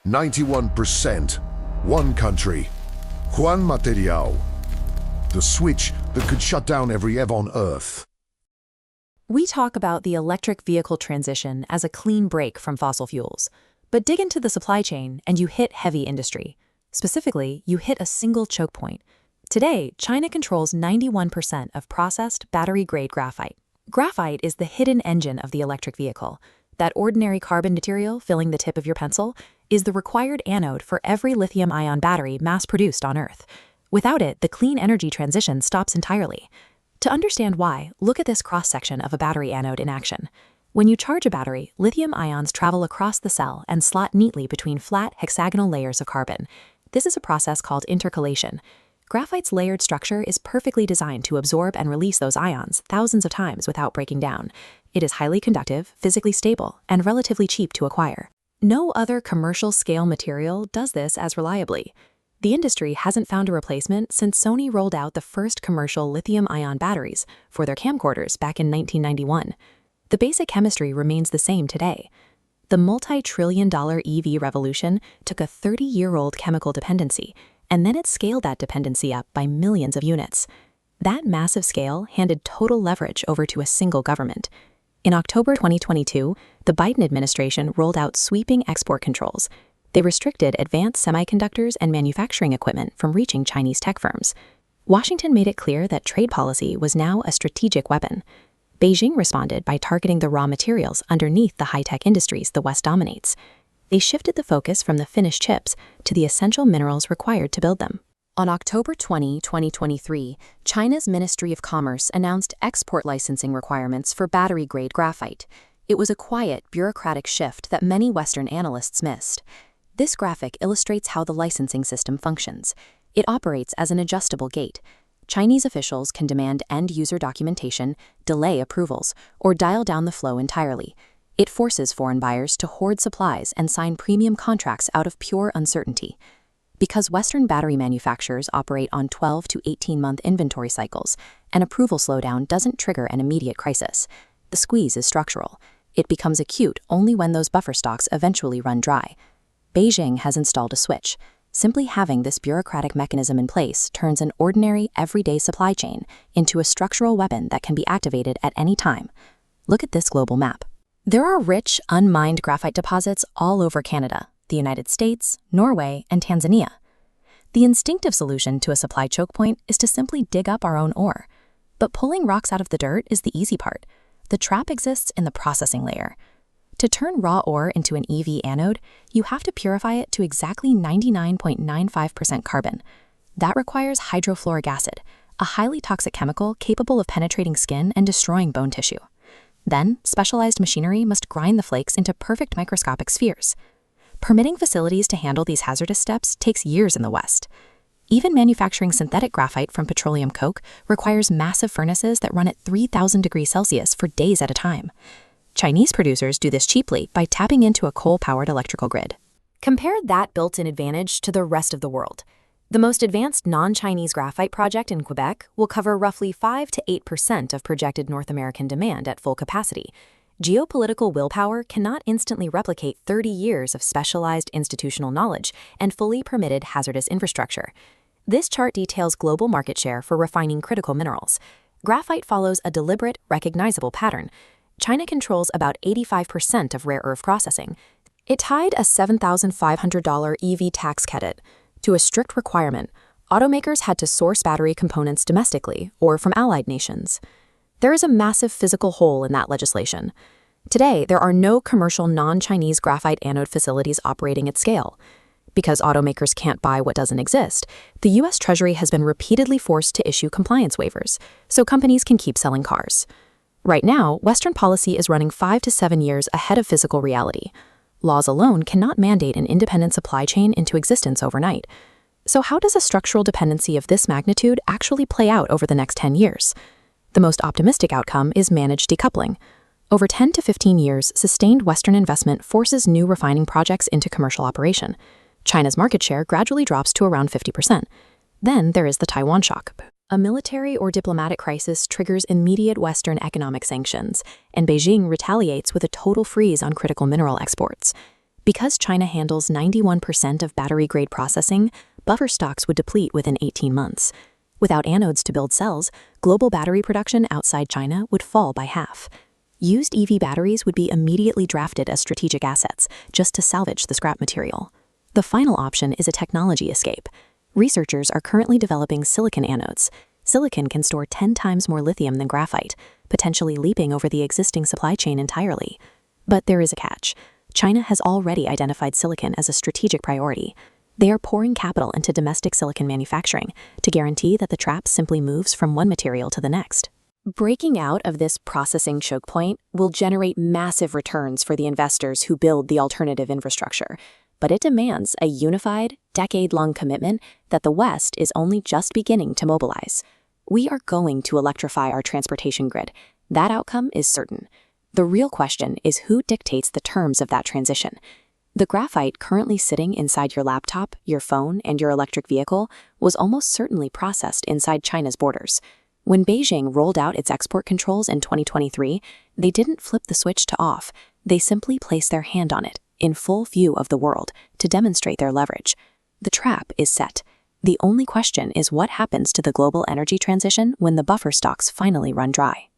91%. One country. One material. The switch that could shut down every EV on Earth. We talk about the electric vehicle transition as a clean break from fossil fuels. But dig into the supply chain and you hit heavy industry. Specifically, you hit a single choke point. Today, China controls 91% of processed battery-grade graphite. Graphite is the hidden engine of the electric vehicle. That ordinary carbon material filling the tip of your pencil is the required anode for every lithium-ion battery mass-produced on Earth. Without it, the clean energy transition stops entirely. To understand why, look at this cross-section of a battery anode in action. When you charge a battery, lithium ions travel across the cell and slot neatly between flat, hexagonal layers of carbon. This is a process called intercalation. Graphite's layered structure is perfectly designed to absorb and release those ions thousands of times without breaking down. It is highly conductive, physically stable, and relatively cheap to acquire. No other commercial-scale material does this as reliably. The industry hasn't found a replacement since Sony rolled out the first commercial lithium-ion batteries for their camcorders back in 1991. The basic chemistry remains the same today. The multi-trillion-dollar EV revolution took a 30-year-old chemical dependency, and then it scaled that dependency up by millions of units. That massive scale handed total leverage over to a single government. In October 2022, the Biden administration rolled out sweeping export controls. They restricted advanced semiconductors and manufacturing equipment from reaching Chinese tech firms. Washington made it clear that trade policy was now a strategic weapon. Beijing responded by targeting the raw materials underneath the high-tech industries the West dominates. They shifted the focus from the finished chips to the essential minerals required to build them. On October 20, 2023, China's Ministry of Commerce announced export licensing requirements for battery-grade graphite. It was a quiet, bureaucratic shift that many Western analysts missed. This graphic illustrates how the licensing system functions. It operates as an adjustable gate. Chinese officials can demand end-user documentation, delay approvals, or dial down the flow entirely. It forces foreign buyers to hoard supplies and sign premium contracts out of pure uncertainty. Because Western battery manufacturers operate on 12 to 18-month inventory cycles, an approval slowdown doesn't trigger an immediate crisis. The squeeze is structural. It becomes acute only when those buffer stocks eventually run dry. Beijing has installed a switch. Simply having this bureaucratic mechanism in place turns an ordinary, everyday supply chain into a structural weapon that can be activated at any time. Look at this global map. There are rich, unmined graphite deposits all over Canada, the United States, Norway, and Tanzania. The instinctive solution to a supply choke point is to simply dig up our own ore. But pulling rocks out of the dirt is the easy part. The trap exists in the processing layer. To turn raw ore into an EV anode, you have to purify it to exactly 99.95% carbon. That requires hydrofluoric acid, a highly toxic chemical capable of penetrating skin and destroying bone tissue. Then, specialized machinery must grind the flakes into perfect microscopic spheres. Permitting facilities to handle these hazardous steps takes years in the West. Even manufacturing synthetic graphite from petroleum coke requires massive furnaces that run at 3,000 degrees Celsius for days at a time. Chinese producers do this cheaply by tapping into a coal-powered electrical grid. Compare that built-in advantage to the rest of the world. The most advanced non-Chinese graphite project in Quebec will cover roughly 5 to 8% of projected North American demand at full capacity. Geopolitical willpower cannot instantly replicate 30 years of specialized institutional knowledge and fully permitted hazardous infrastructure. This chart details global market share for refining critical minerals. Graphite follows a deliberate, recognizable pattern. China controls about 85% of rare earth processing. It tied a $7,500 EV tax credit to a strict requirement. Automakers had to source battery components domestically or from allied nations. There is a massive physical hole in that legislation. Today, there are no commercial non-Chinese graphite anode facilities operating at scale. Because automakers can't buy what doesn't exist, the U.S. Treasury has been repeatedly forced to issue compliance waivers, so companies can keep selling cars. Right now, Western policy is running 5 to 7 years ahead of physical reality. Laws alone cannot mandate an independent supply chain into existence overnight. So how does a structural dependency of this magnitude actually play out over the next 10 years? The most optimistic outcome is managed decoupling. Over 10 to 15 years, sustained Western investment forces new refining projects into commercial operation. China's market share gradually drops to around 50%. Then there is the Taiwan Shock. A military or diplomatic crisis triggers immediate Western economic sanctions, and Beijing retaliates with a total freeze on critical mineral exports. Because China handles 91% of battery-grade processing, buffer stocks would deplete within 18 months. Without anodes to build cells, global battery production outside China would fall by half. Used EV batteries would be immediately drafted as strategic assets, just to salvage the scrap material. The final option is a technology escape. Researchers are currently developing silicon anodes. Silicon can store 10 times more lithium than graphite, potentially leaping over the existing supply chain entirely. But there is a catch. China has already identified silicon as a strategic priority. They are pouring capital into domestic silicon manufacturing to guarantee that the trap simply moves from one material to the next. Breaking out of this processing choke point will generate massive returns for the investors who build the alternative infrastructure, but it demands a unified, decade-long commitment that the West is only just beginning to mobilize. We are going to electrify our transportation grid. That outcome is certain. The real question is who dictates the terms of that transition. The graphite currently sitting inside your laptop, your phone, and your electric vehicle was almost certainly processed inside China's borders. When Beijing rolled out its export controls in 2023, they didn't flip the switch to off. They simply placed their hand on it, in full view of the world, to demonstrate their leverage. The trap is set. The only question is what happens to the global energy transition when the buffer stocks finally run dry.